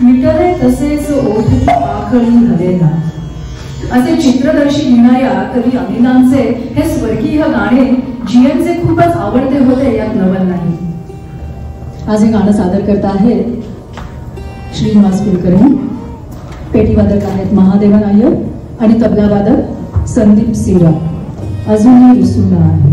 मिटले तसेच ओठ आखळी हवेना असे चित्रदर्शी लिहिणाऱ्या कवी अनिलांचे हे स्वर्गीय गाणे जीएनचे खूपच आवडते होते यात नवल नाही. आज हे गाणं सादर करत आहेत श्रीनिवास कुलकर्णी. पेटीवादक आहेत महादेवन अय्यर आणि तबलावादक संदीप सिरा. अजूनही विसरून आहे.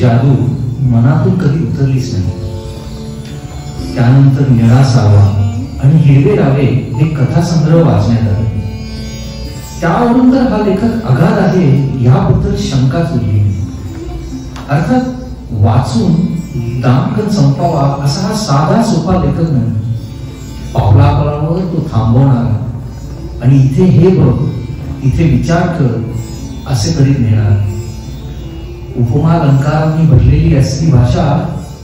जादू मनातून कधी उतरलीच नाही. त्यानंतर निळा सावा आणि हिरवे रावे हे कथासंग्रह वाचण्यात आले. त्यावरून तर हा लेखक अगाध आहे याबद्दल शंकाच उरली. अर्थात वाचून दामकन संपावा असा हा साधा सोपा लेखक नाही. पावलापावलावर तो थांबवणारा आणि इथे हे बघ इथे विचार कर असे करीत नेणार. उपमा अलंकारांनी भरलेली असली भाषा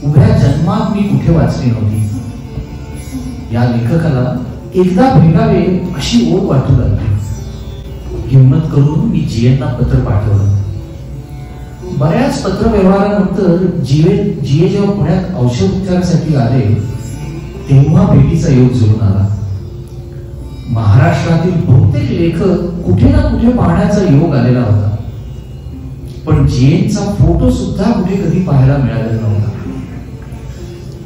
उभ्या जन्मात मी कुठे वाचली नव्हती. या लेखकाला एकदा भेटावे अशी ओढ वाटू लागली. हिंमत करून मी जीएनना पत्र पाठवलं. बऱ्याच पत्र व्यवहारानंतर जीए जेव्हा पुण्यात औषध उपचारासाठी आले तेव्हा भेटीचा योग जुळून आला. महाराष्ट्रातील बहुतेक लेखक कुठे ना कुठे पाहण्याचा योग आलेला होता, पण जीएनचा फोटो सुद्धा कुठे कधी पाहायला मिळालेला नव्हता.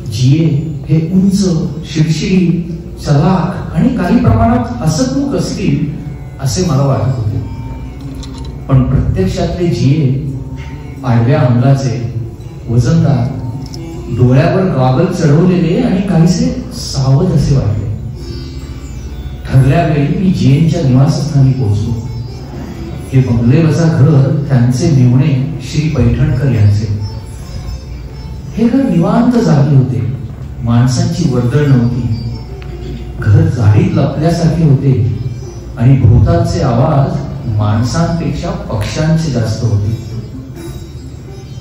जीए हे उंच, शिडशिडी, चलाक आणि काही प्रमाणात हसतमुख असतील असे मला वाटत होते, पण प्रत्यक्षातले जीए आडव्या अंगाचे, वजनदार, डोळ्यावर गॉगल चढवलेले आणि काहीसे सावध असे वाटले. ठरल्या वेळी मी जीएनच्या निवासस्थानी पोहोचलो. हे बंगले वजा घर त्यांचे मेवणे श्री पैठणकर यांचे. हे घर निवांत जागे होते, माणसांची वर्दळ नव्हती. घर झाडीत लपल्यासारखे होते आणि भोवतालचे आवाज माणसांपेक्षा पक्ष्यांचे जास्त होते.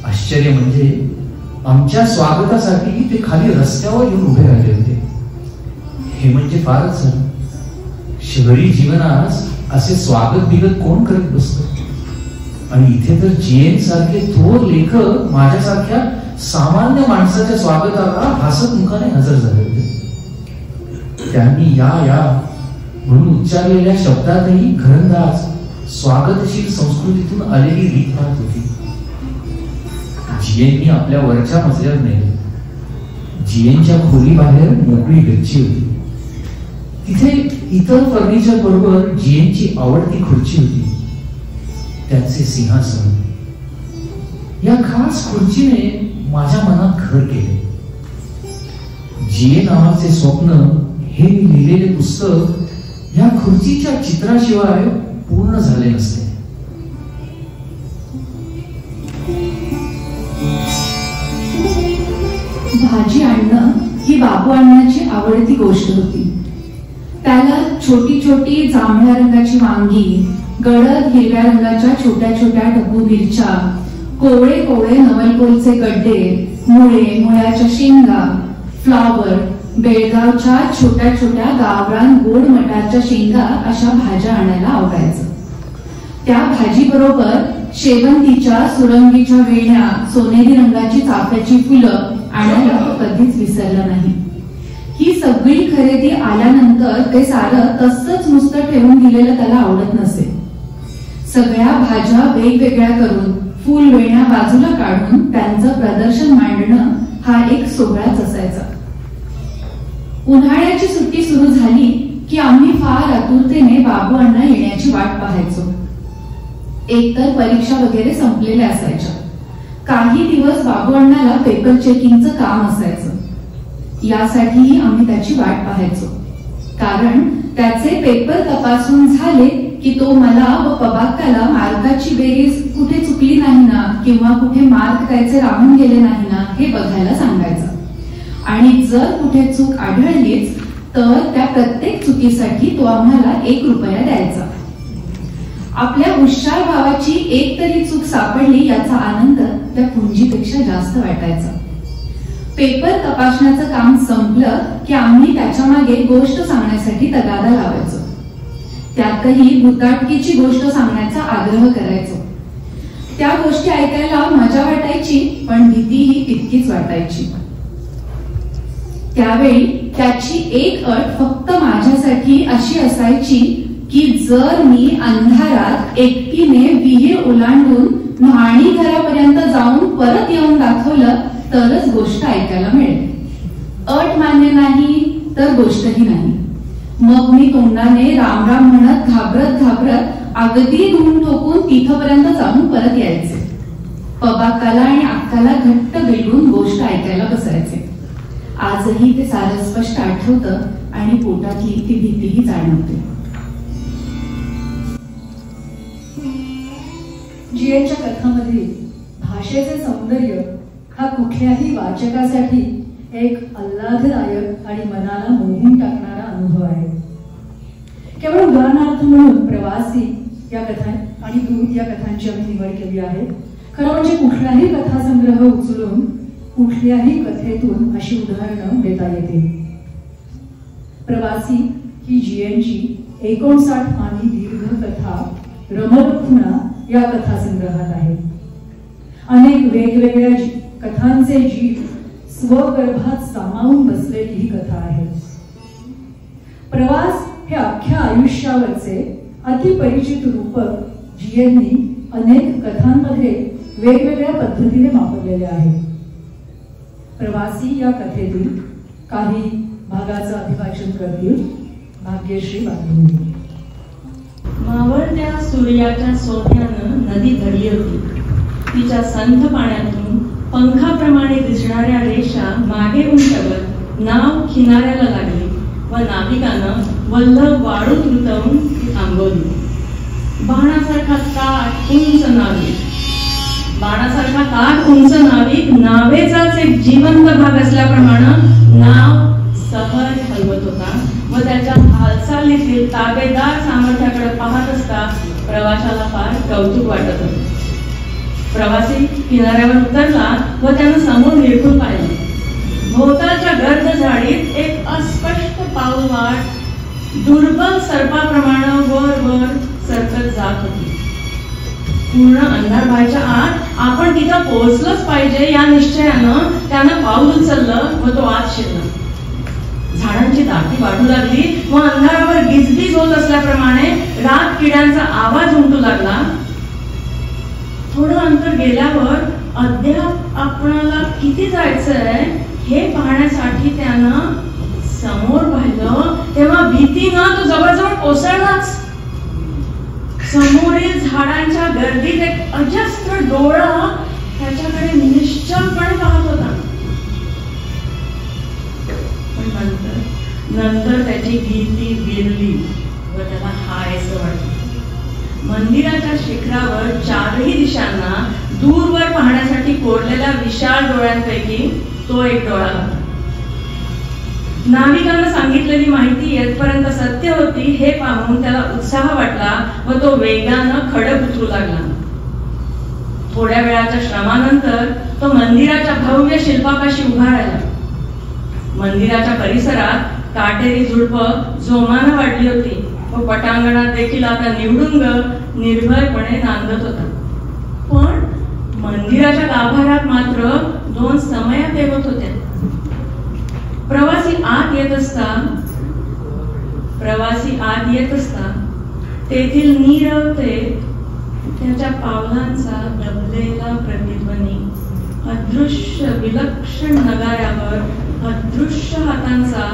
आश्चर्य म्हणजे आमच्या स्वागतासाठी ते खाली रस्त्यावर येऊन उभे राहिले होते. हे म्हणजे फारच झालं. शहरी जीवनात असे स्वागत बिगत कोण करत बसत, आणि इथे तर जीएन सारखे थोर लेखक माझ्यासारख्या सामान्य माणसाच्या स्वागताला हसत मुखाने हजर झाले होते. त्यांनी या या म्हणून उच्चारलेल्या शब्दातही घरंदाज स्वागतशील संस्कृतीतून आलेली रीत पाहत होती. जीएननी आपल्या वरच्या मजल्यावर नेले. जीएनच्या खोली बाहेर मोकळी गच्ची होती. तिथे इतर फर्निचर बरोबर जीएनची आवडती खुर्ची होती, त्याचे सिंहासन. या खास खुर्चीने माझ्या मनात घर केले. जीए नावाचे स्वप्न हे मी लिहिलेले पुस्तक या खुर्चीच्या चित्राशिवाय पूर्ण झाले नसते. भाजी आणणं ही बाबू अण्णाची आवडती गोष्ट होती. त्याला छोटी छोटी जांभळ्या रंगाची वांगी, गडद हिरव्या रंगाच्या छोट्या छोट्या ढबू मिरच्या, कोवळे कोवळे नवलकोलचे गड्डे, मुळे, मुळ्याच्या शेंगा, फ्लॉवर, बेळगावच्या छोट्या छोट्या गावरान गोड मटारच्या शेंगा अशा भाज्या आणायला आवडायचं. त्या भाजी बरोबर शेवंतीच्या सुरंगीच्या वेण्या, सोनेरी रंगाची चाफ्याची फुलं आणायला कधीच विसरला नाही. ही सगळी खरेदी आल्यानंतर ते सारं तसंच नुसतं ठेवून दिलेलं त्याला आवडत नसे. सगळ्या भाज्या वेगवेगळ्या करून फुल वेण्या बाजूला काढून त्यांचं प्रदर्शन मांडणं हा एक सोहळाच असायचा. उन्हाळ्याची सुट्टी सुरू झाली की आम्ही फार आतुरतेने बाबू अण्णा येण्याची वाट पाहायचो. एकतर परीक्षा वगैरे संपलेल्या असायच्या. काही दिवस बाबू अण्णाला पेपर चेकिंगचं काम असायचं. यासाठीही आम्ही त्याची वाट पाहायचो, कारण त्याचे पेपर तपासून झाले की तो मला व पबाक्काला मार्काची बेरीज कुठे चुकली नाही ना किंवा कुठे मार्क त्याचे राहून गेले नाही ना हे बघायला सांगायचा. आणि जर कुठे चूक आढळलीच तर त्या प्रत्येक चुकीसाठी तो आम्हाला 1 रुपया द्यायचा. आपल्या हुशार भावाची एक तरी चूक सापडली याचा आनंद त्या पुंजीपेक्षा जास्त वाटायचा. पेपर तपासण्याचं काम संपलं की आम्ही त्याच्या मागे गोष्ट सांगण्यासाठी तगादा लावायचो. त्यातही भुताटकीची गोष्ट सांगण्याचा आग्रह करायचो. त्या गोष्टी ऐकायला मजा वाटायची, पण भीतीही तितकीच वाटायची. त्यावेळी त्याची एक अट फक्त माझ्यासाठी अशी असायची की जर मी अंधारात एकटीने विहीर ओलांडून न्हाणी घरापर्यंत जाऊन परत येऊन दाखवलं तरच गोष्ट ऐकायला मिळेल. अट मान्य नाही तर गोष्टही नाही. मग मी तोंडाने राम राम म्हणत घाबरत घाबरत अगदी धुवून ठोकून तिथपर्यंत जाऊन परत यायचे. पबाक्काला आणि अक्काला घट्ट बिलगून गोष्ट ऐकायला बसायचे. आजही ते सारं स्पष्ट आठवतं आणि पोटातली ती भीतीही जाणवते. जीएनच्या कथांमध्ये भाषेचे सौंदर्य हा कुठल्याही वाचकासाठी एक आल्हाददायक आणि मनाला मोहून टाकणारा अनुभव आहे. केवळ उदाहरणार्थ म्हणून प्रवासी या कथा आणि दूत या कथांची आम्ही निवड केली आहे. खरं म्हणजे कुठलाही कथासंग्रह उचलून कुठल्याही कथेतून अशी उदाहरणं देता येतील. प्रवासी ही जीएनची 59 पानी दीर्घ कथा रमलखुणा या कथासंग्रहात आहे. अनेक वेगवेगळ्या कथांचे जीव स्वगर्भात सामावून बसलेली ही कथा आहे. प्रवास हे अख्ख्या आयुष्यावरचे अतिपरिचित रूपक जीएननी अनेक कथांमध्ये वेगवेगळ्या पद्धतीने वापरलेले आहे. प्रवासी या कथेतील काही भागाचं अभिवाचन करतील भाग्यश्री बागुंदी. मावळत्या सूर्याच्या सोन्यानं नदी धरली होती. तिच्या संथ पाण्यातून पंखाप्रमाणे दिसणाऱ्या रेषा मागे उंटवत नाव किनाऱ्याला लागली व नाविकानं वल्ल वाळूत रुतवून ती थांबवली. बाणासारखा काठ उंच नाविक नावेचाच एक जिवंत भाग असल्याप्रमाणे नाव सहज हलवत होता व त्याच्या हालचालीतील ताबेदार सामर्थ्याकडे पाहत असता प्रवाशाला फार कौतुक वाटत होते. प्रवासी किनाऱ्यावर उतरला व त्यानं समोर निरखून पाहिलं. भोवतालच्या गर्द झाडीत एक अस्पष्ट पाऊलवाट दुर्बल सर्पाप्रमाणे वर वर सरकत जात होती. पूर्ण अंधार व्हायच्या आत आपण तिथं पोहोचलंच पाहिजे या निश्चयानं त्यानं पाऊल उचललं व तो आत शिरला. झाडांची दाटी वाढू लागली व अंधारावर गिजगीज होत असल्याप्रमाणे रात किड्यांचा आवाज उमटू लागला. थोडं अंतर गेल्यावर अद्याप आपणाला किती जायचंय हे पाहण्यासाठी त्यानं समोर पाहिलं तेव्हा भीतीनं तो जवळजवळ कोसळलाच. समोरील झाडांच्या गर्दीत एक अजस्त्र डोळा त्याच्याकडे निश्चलपणे पाहत होता. पण नंतर त्याची भीती विरली व त्याला हायसं वाटलं. मंदिराच्या शिखरावर चारही दिशांना दूरवर पाहण्यासाठी कोरलेल्या विशाल डोळ्यांपैकी तो एक डोळा होता. नाविकांना सांगितलेली माहिती येतपर्यंत सत्य होती हे पाहून त्याला उत्साह वाटला व तो वेगानं खडक उतरू लागला. थोड्या वेळाच्या श्रमानंतर तो मंदिराच्या भव्य शिल्पापाशी उभा राहिला. मंदिराच्या परिसरात काटेरी झुडपं जोमानं वाढली होती व पटांगणात देखील आता निवडुंग निर्भयपणे नांदत होता. पण मंदिराच्या गाभाऱ्यात मात्र दोन समया तेवत होत्या. प्रवासी आत येत असता तेथील नीरवते त्याच्या पावलांचा दबलेला प्रतिध्वनी अदृश्य विलक्षण नगाऱ्यावर अदृश्य हातांचा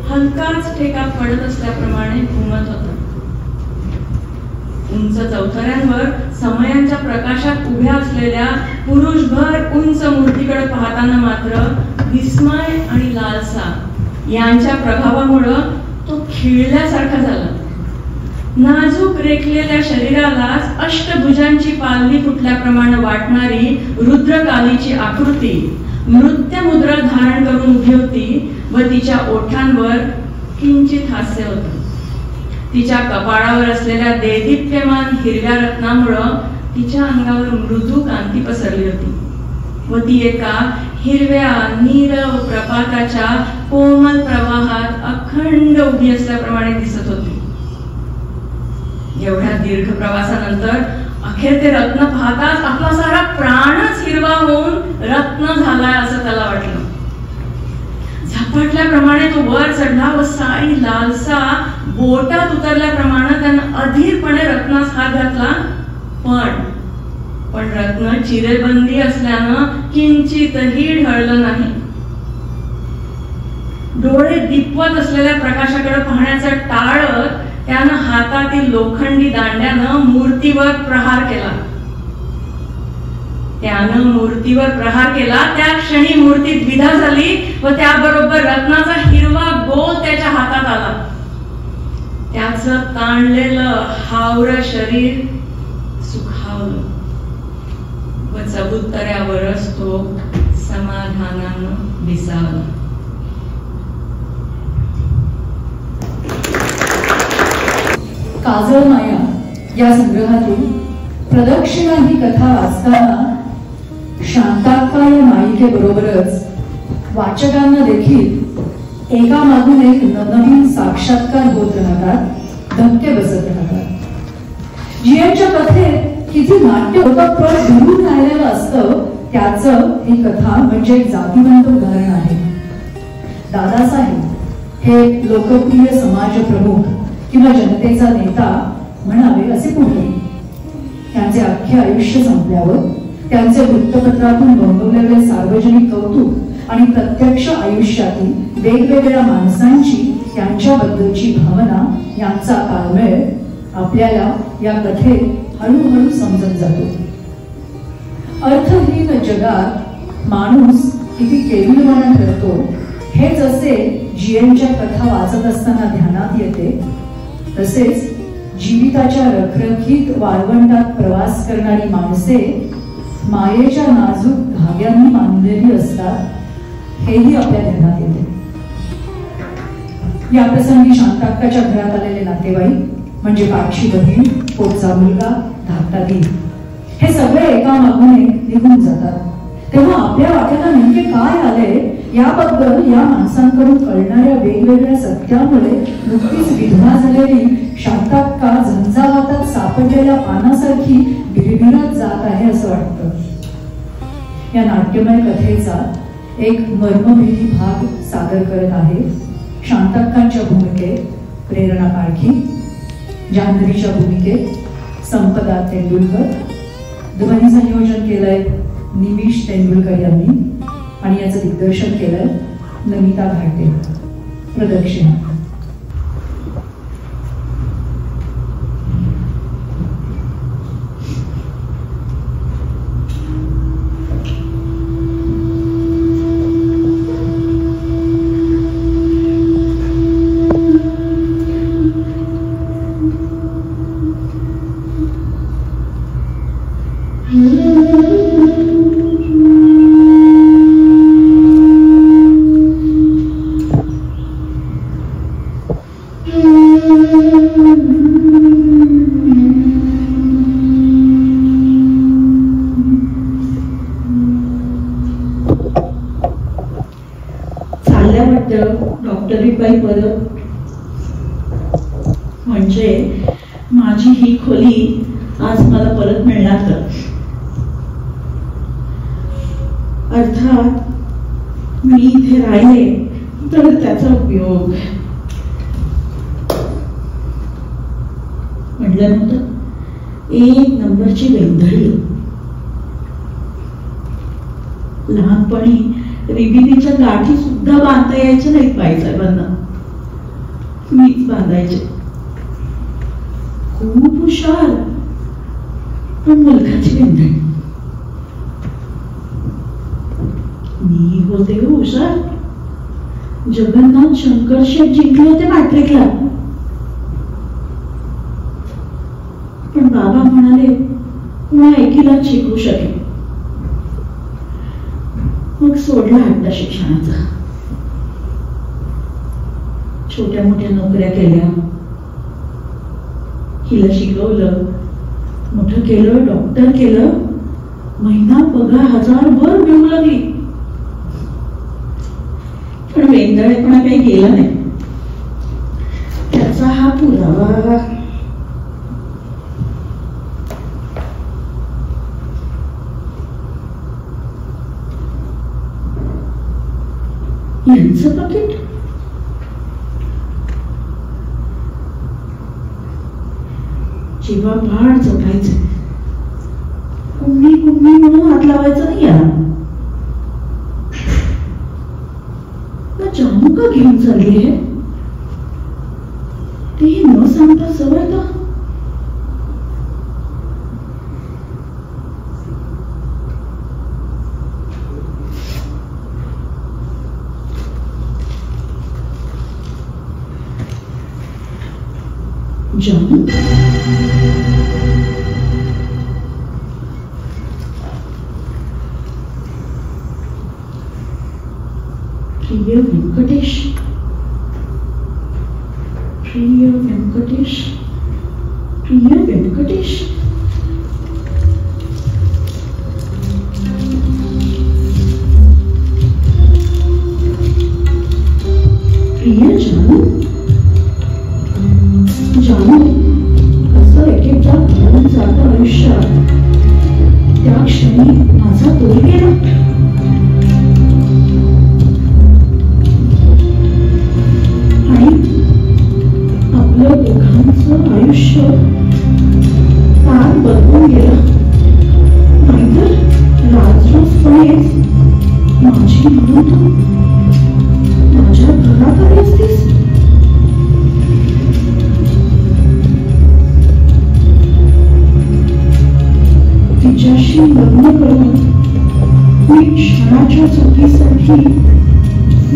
हलकाच ठेका पडत असल्याप्रमाणे घुमत होता. उंच चौथऱ्यांवर समयांच्या प्रकाशात उभ्या असलेल्या पुरुषभर उंच मूर्तीकडे पाहताना मात्र विस्मय आणि लालसा यांच्या प्रभावामुळं तो खिळल्यासारखा झाला. नाजूक रेखलेल्या शरीरालाच अष्टभुजांची पालवी फुटल्याप्रमाणे वाटणारी रुद्रकालीची आकृती नृत्य मुद्रा धारण करून उभी होती व तिच्या ओठांवर किंचित हास्य होतं. तिच्या कपाळावर असलेल्या देदीप्यमान हिरव्या रत्नामुळं तिच्या अंगावर मृदू कांती पसरली होती व ती एका हिरव्या नीरव प्रपाताच्या कोमल प्रवाहात अखंड उभी असल्याप्रमाणे दिसत होती. एवढ्या दीर्घ प्रवासानंतर अखेर ते रत्न पाहताच आपला सारा प्राणच हिरवा होऊन रत्न झालाय असं त्याला वाटलं. झपाटल्याप्रमाणे तो वर चढला व सारी लालसा बोटात उतरल्याप्रमाणे त्यानं अधीरपणे रत्नास हात घातला. पण रत्न चिरेबंदी असल्यानं किंचितही ढळलं नाही. डोळे दिपवत असलेल्या प्रकाशाकडे पाहण्याचं टाळत त्यानं हातातील लोखंडी दांड्यानं मूर्तीवर प्रहार केला. त्या क्षणी मूर्ती द्विधा झाली व त्याबरोबर रत्नाचा हिरवा गोल त्याच्या हातात आला. त्याचं ताणलेलं हावरं शरीर सुखावलं व चबुतऱ्यावरच तो समाधानानं विसावला. काजळ माया या संग्रहातून प्रदक्षिणा ही कथा वाचताना शांताक्का या मालिकेबरोबरच वाचकांना देखील एकामागून एक नवनवीन साक्षात्कार होत राहतात, धक्के बसत राहतात. जियांच्या कथेत किती नाट्य पट धरून राहिलेलं असतं त्याचं ही कथा म्हणजे एक जातीवंत उदाहरण आहे. दादासाहेब हे लोकप्रिय समाज प्रमुख किंवा जनतेचा नेता म्हणावे असे कोणी. त्यांचे अख्खे आयुष्य संपल्यावर त्यांचे वृत्तपत्रातून नोंदवलेले सार्वजनिक कौतुक आणि प्रत्यक्ष आयुष्यातील वेगवेगळ्या माणसांची त्यांच्याबद्दलची भावना यांचा ताळमेळ आपल्याला या कथेत हळूहळू समजत जातो. अर्थहीन जगात माणूस किती केविलवाणा ठरतो हे जसे जियांच्या कथा वाचत असताना ध्यानात येते, तसेच जीविताच्या रखरखीत वाळवंटात प्रवास करणारी माणसे मायेच्या नाजूक धाग्यांनी बांधलेली असतात हेही आपल्या ध्यानात येते. या प्रसंगी शांताक्काच्या घरात आलेले नातेवाईक म्हणजे पाठची बहीण, पोटचा मुलगा, धाकटा दीर हे सगळे एकामागून एक निघून जातात. तेव्हा आपल्या वाट्याला नेमके काय आले याबद्दल या माणसांकडून कळणाऱ्या वेगवेगळ्या सत्यामुळे नुकतीच विधवा झालेली शांताक्का झंझावातात सापडलेल्या पानासारखी बिरबिरत जात आहे असं वाटतं. या नाट्यमय कथेचा एक मर्मभेदी भाग सादर करत आहे शांताक्कांच्या भूमिकेत प्रेरणा पारखी, जान्हवीच्या भूमिकेत संपदा तेंडुलकर, ध्वनी संयोजन केलंय निमिष तेंडुलकर यांनी आणि याचं दिग्दर्शन केलंय नमिता घाटे. प्रदक्षिणा. डॉक्टरीबाई परत म्हणजे माझी ही खोली आज मला परत मिळणार तर. अर्थात मी इथे राहिले तर त्याचा उपयोग. म्हटलं नव्हतं एक नंबरची वेंधळी. लहानपणी रिबिनीच्या गाठी सुद्धा बांधता यायच्या नाहीत बाईसाहेबांना, मीच बांधायचे. खूप हुशार पण मुलगाची वेंधळी. मी होते हुशार. जगन्नाथ शंकर शेठ जिंकले होते मॅट्रिकला, पण बाबा म्हणाले पुन्हा एकीला शिकू शकेल. मग सोडला हट्टा शिक्षणाचा. छोट्या मोठ्या नोकऱ्या केल्या, हिला शिकवलं, मोठं केलं, डॉक्टर केलं. महिना पगार 1000 वर मिळू लागली. पण वेंधळेपणा काही गेला नाही. त्याचा हा पुरावा. यांचं पाकिट. जीवा फार जपायचं. कुणी म्हणून हात लावायचं नाही याला. जानू का घेऊन चालली आहे ते न सांगता सवय का. जानू प्रिय वेंकटेश, प्रिय वेंकटेश, प्रिय वेंकटेश. प्रिय जानू, जानू असं एक एकदा आयुष्य फार बदलून गेलं. नाहीतर राजरोजपणे माझी म्हणून तू माझ्या घरात आली असतीस. तिच्याशी लग्न करून मी क्षणाच्या चुकीसाठी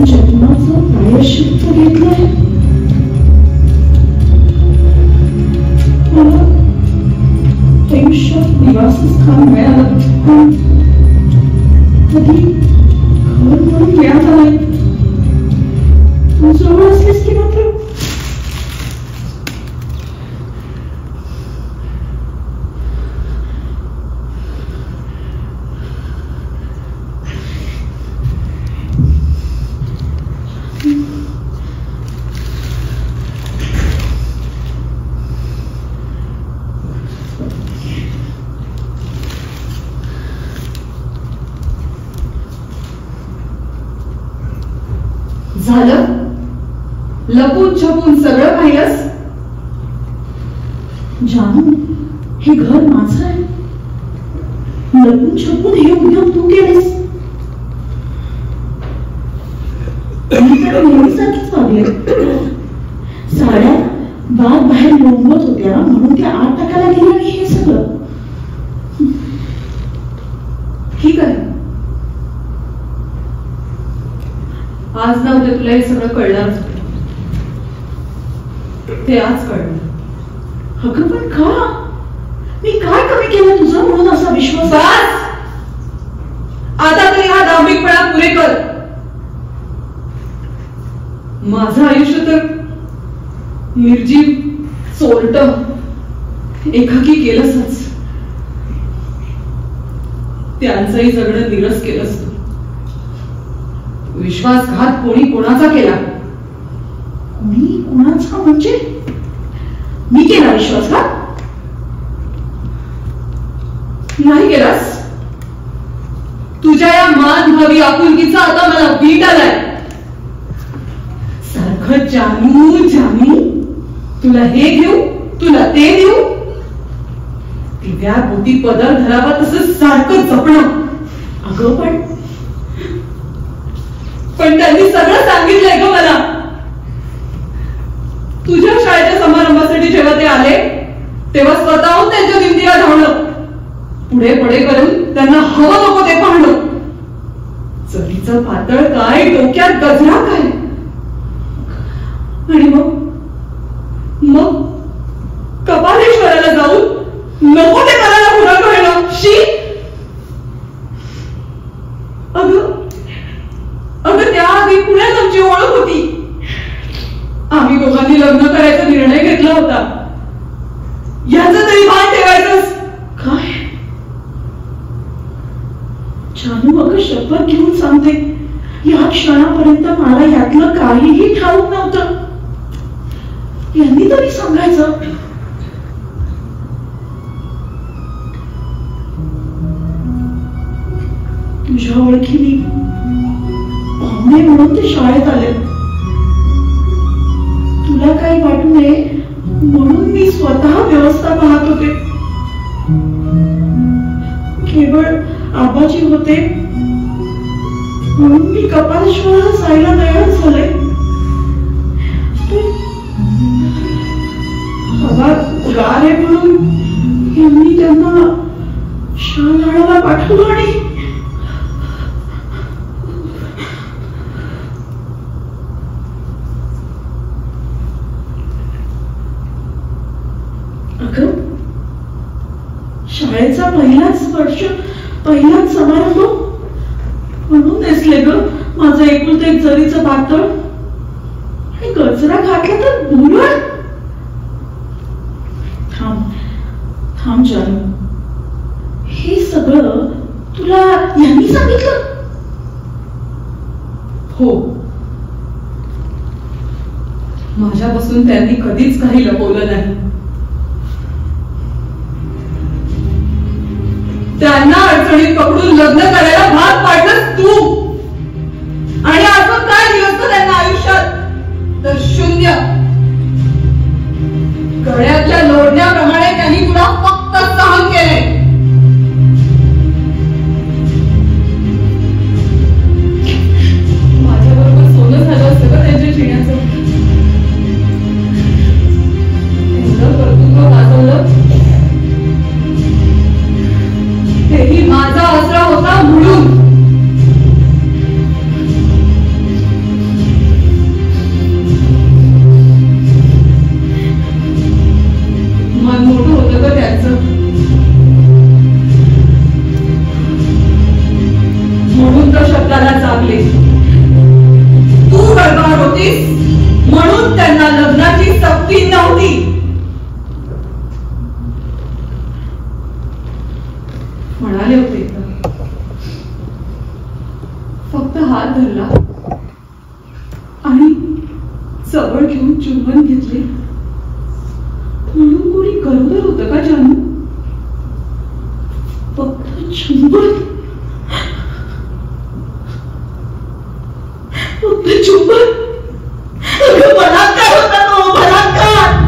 जन्माचं प्रायश्चित्त घेतलंय. मला आयुष्यात निवासस्थान मिळालं पण कधी घर म्हणून मिळालं नाही. तू जवळ असलीस की मात्र झालं. लपून छपून सगळं पाहिलंस. जानू, हे घर माझं आहे. लपून छपून हे उद्योग तू केलेस. मी तर नेहमीसारखीच वागले. साड्या बाग बाहेर लोंबत होत्या म्हणून त्या 8 टाकायला गेल्या आणि हे सगळं. ठीक आहे. आज ना उद्या तुला हे सगळं कळणारच. ते आज कळलं. अगं पण का? मी काय कमी केलं तुझं म्हणून असा विश्वास? आता तरी हा दांभिकपणा पुरे कर. माझं आयुष्य तर निर्जीव चोरट एकाकी केलंच. त्यांचंही जगणं निरस केलंस. विश्वासघात कोणी कोणाचा केला? कोणी कोणाचा म्हणजे? मी केला विश्वासघात? नाही केलास. तुझ्या या मानभावी आपुलकीचा आता मला वीट आलाय. सारखं जानू जानू, तुला हे घेऊ तुला ते देऊ. दिव्याभोवती पदर धरावा तसं सारखं जपणं. अगं पण त्यांनी सगळं सांगितलंय ग मला. तुझ्या शाळेच्या समारंभासाठी जेव्हा ते आले तेव्हा स्वतःहून त्यांच्या भिंतीला धावणं, पुढे पुढे करून त्यांना हवं नको ते पाहणं. चवीचं पातळ काय, डोक्यात गजरा काय, आणि मग कपालेश्वराला जाऊन नको ते करायला पुन्हा कळलं. शी. अगं त्याआधी पुण्यात आमची ओळख होती. आम्ही दोघांनी लग्न करायचा निर्णय घेतला होता. याचं तरी भान ठेवायचंच. काय जानू, अगं शपथ घेऊन सांगते, या क्षणापर्यंत मला यातलं काहीही ठाऊक नव्हतं. यांनी तरी सांगायचं. तुझ्या ओळखीने पाहुणे म्हणून ते शाळेत आले. तुला काही वाटू नये म्हणून मी स्वतः व्यवस्था पाहत होते. केवळ आबाजी होते म्हणून मी कपालेश्वराला जायला तयार झाले. हवा गार आहे म्हणून यांनी त्यांना शाल आणायला पाठवलं. आणि शाळेचा पहिलाच समारंभ म्हणून नेसले ग माझं एकुलते एक जरीचं पातळ. आणि गजरा घातला तर भुरळ. थांब जानू, हे सगळं तुला यांनी सांगितलं? हो. माझ्यापासून त्यांनी कधीच काही लपवलं नाही. त्यांना अडचणीत पकडून लग्न करायला भाग पाडलंस तू. आणि अजून काय दिवस त्यांना आयुष्यात तर शून्य. गळ्यातल्या स्वर्गाला जागले. तू गडबड होतीस म्हणून त्यांना लग्नाची सक्ती नव्हती. म्हणाले होते फक्त हात धरला आणि जवळ घेऊन चुंबन घेतले म्हणून कोणी गरोदर होतं का जानू? फक्त चुंबन, फक्त चुंबन. बलात्कार होता तो, बलात्कार.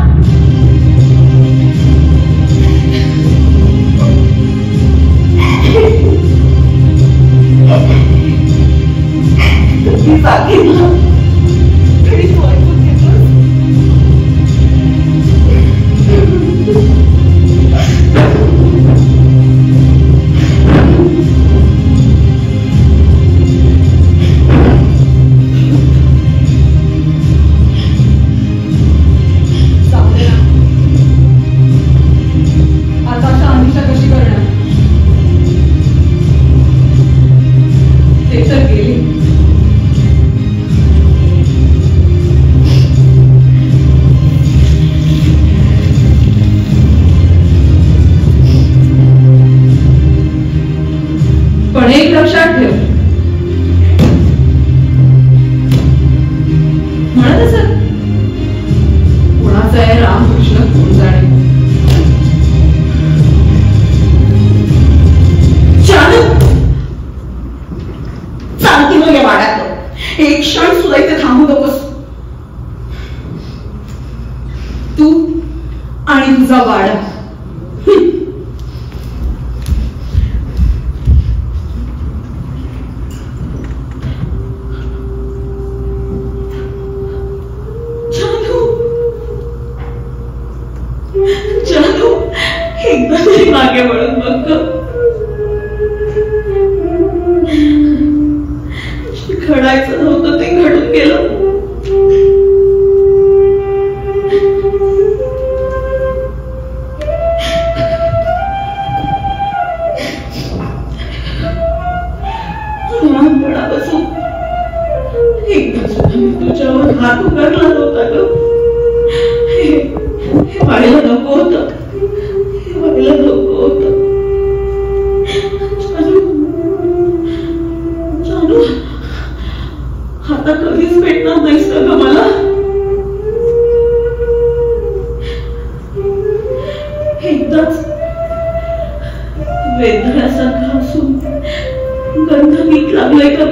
पण एक लक्षात ठेव, म्हणत असत कुणाचा आहे रामकृष्ण कोण जाणे. जानू चालती मग या वाड्यात एक क्षण सुद्धा इथे थांबू नकोस. तू आणि तुझा वाडा. जानू एकदा तरी मागे वळून बघ. घडायचं नव्हतं ते घडून गेलं. लहानपणापासून एकदा सुद्धा मी तुझ्यावर हात उगारला नव्हता ग. हे व्हायला नको होतं, हे व्हायला नको होतं. जानू आता कधीच भेटणार नाहीस का ग मला? एकदाच वेदनासारखा असून गंध मीठ लागलाय का